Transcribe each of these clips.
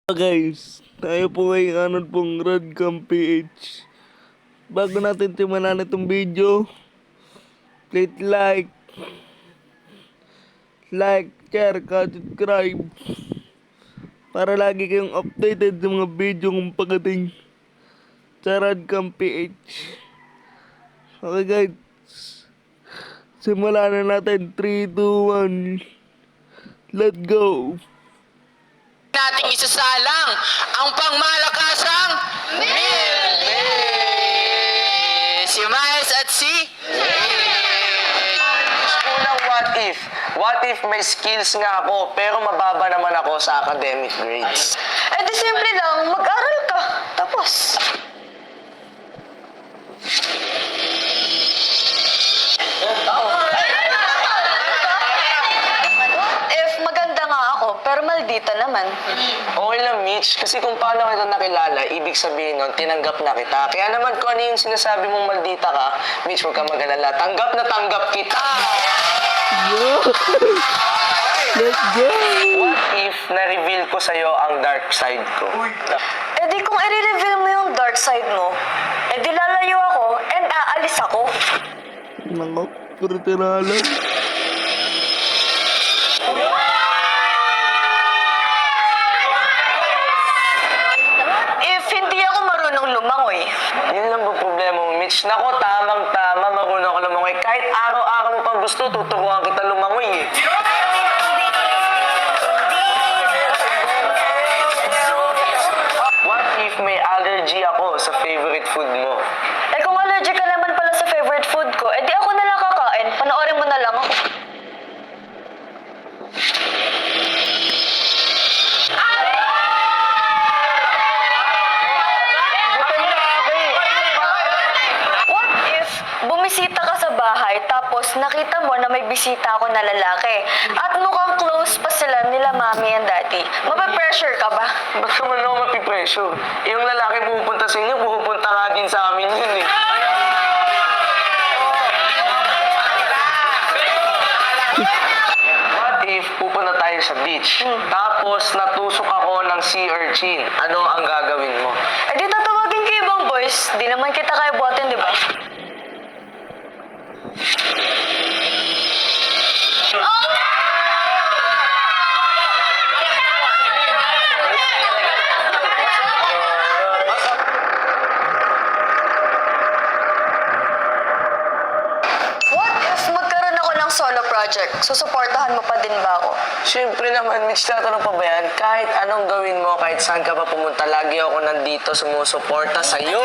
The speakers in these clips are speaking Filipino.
Guys, tayo po ay anon pong Radcam PH. Bago natin timanan itong video, please like, share, subscribe para lagi kayong updated sa mga video kong pagdating sa Radcam PH. Okay guys, simulan na natin. 3, 2, 1, let's go! Nating isasalang ang pangmalakasang si Miles at si Unang what if may skills nga ako pero mababa naman ako sa academic grades? Eh di simple lang, mag-aral ka. Tapos. If maganda nga ako, pero maldita naman. Okay lang, Mitch, kasi kung paano kita nakilala, ibig sabihin nun, tinanggap na kita. Kaya naman kung ano yung sinasabi mong maldita ka, Mitch, huwag kang mag-alala. Tanggap na tanggap kita! Yo! Let's go! What if na-reveal ko sa'yo ang dark side ko? Eh di kung i-reveal mo yung dark side mo, eh di lalayo ako and aalis ako. Nako, puro tiralan. If hindi ako marunong lumangoy, Yun lang ba problema mo, Mitch? Nako, tamang-tama, marunong ako lumangoy. Kahit araw-araw mo pang gusto, tuturuan kita lumangoy eh. What if may allergy ako sa favorite food mo? eh kung allergic ka naman pala sa favorite food ko, eh di ako na lang kakain, panoorin mo na lang ako. What if bumisita ka sa bahay tapos nakita mo na may bisita ako na lalaki at mukhang close pa sila nila mommy and daddy? Mape-pressure ka ba? Ba't naman ako mapipressure? Yung lalaki pupunta sa inyo, pupunta nga din sa amin yun eh. What if pupunta tayo sa beach, tapos natusok ako ng sea urchin? Ano ang gagawin mo? Eh di tatawagin ko ibang boys, di naman kita kaya buhatin, di ba? What if magkaroon ako ng solo project? Susuportahan mo pa din ba ako? Siyempre naman, Mitch, tatanong pa ba yan? Kahit anong gawin mo, kahit saan ka pa pumunta, lagi ako nandito sumusuporta sa'yo.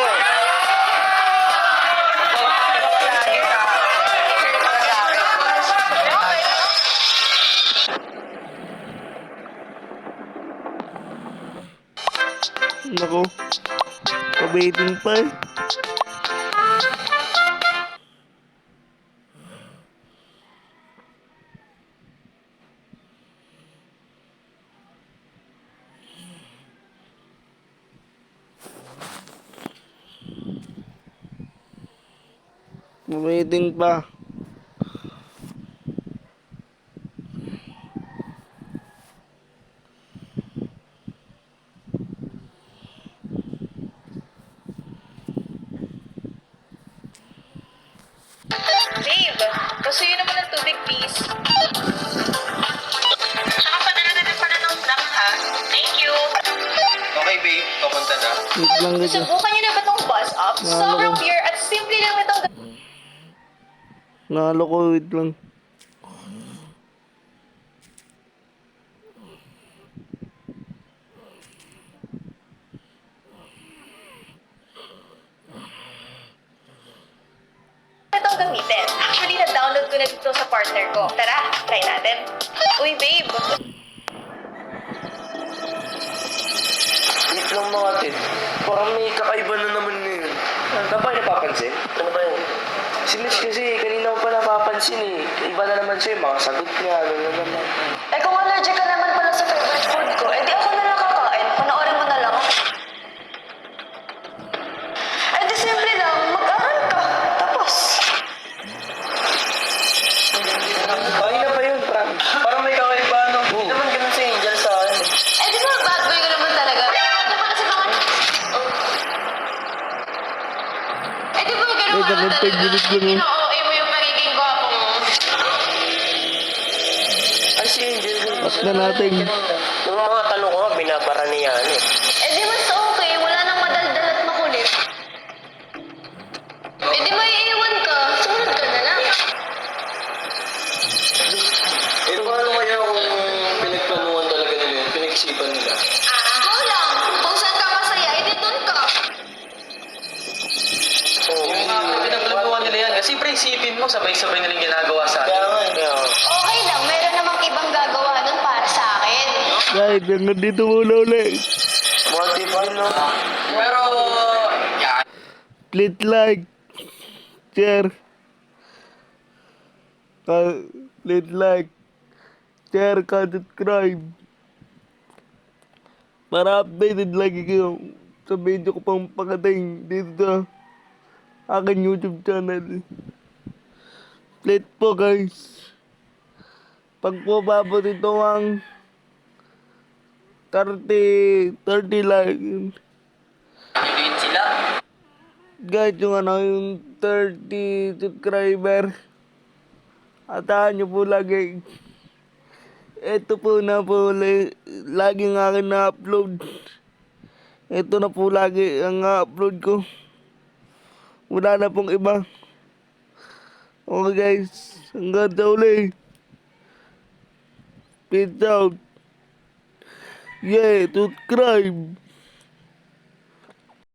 Nako, pabitin pa eh. Pabitin pa. Babe, pasuyo naman ng tubig, please. Tsaka pananagan ng pananaw lang, ha? Thank you. Okay, babe. Papunta na. Wait lang ganyan. Subukan niyo na ba itong bus up? Nalo Sobrang ko. pure at simple lang itong Nalo ko, wait lang. gamitin. Actually, na-download ko na dito sa partner ko. Tara, try natin. Uy, babe. Wait lang mga tin. Parang may kakaiba na naman ngayon. Ano ba napapansin? Ano ba yun? Si Mitch kasi kanina ko pa napapansin eh. Iba na naman siya, mga sagot niya, ano na naman. Eh kung allergic ka naman pala sa favorite food ko, eh di ako na lang kakain. Panoorin mo na lang ako. Eh di simple lang, mag-aral ka. Tapos. Ay na pa yun, parang may kakaiba, no? Hindi naman ganun si Angel sa akin. Eh di ba bad boy ka naman talaga? guys, hanggang 10 minutes lang yun. Ino-OA mo yung pagiging gwapo mo. Ay, si Angel. Cut na natin. Yung mga tanong ko, binabara niya eh. Eh di mas okay, wala nang madaldal at makulit. Eh di may iwan ka, sumunod ka na lang. Eh, paano kaya kung pinagplanuhan talaga nila yun? Pinag-isipan nila? Go lang. Kung saan ka masaya, edi dun ka. Oo. Yung pinagplanuhan nila yan. Kasi pre, isipin mo, sabay-sabay nilang ginagawa sa Kaya atin. nga, kaya nga. Okay lang, meron namang ibang gagawa nun para sa akin. Guys, hanggang dito muna ulit. What if, no? Pero, yan. Please like, share, please like, share, subscribe. Para updated lagi kayo sa video ko pang pagdating dito sa aking YouTube channel. Please po guys. Pag po babot ito ang 30 like. Piliin sila. Guys, yung 30 subscriber. Atahan nyo po lagi. Ito po na po laging akin na-upload. Ito na po lagi ang upload ko. Wala na pong iba. Okay guys, hanggang sa uli. Peace out. Yeah, subscribe.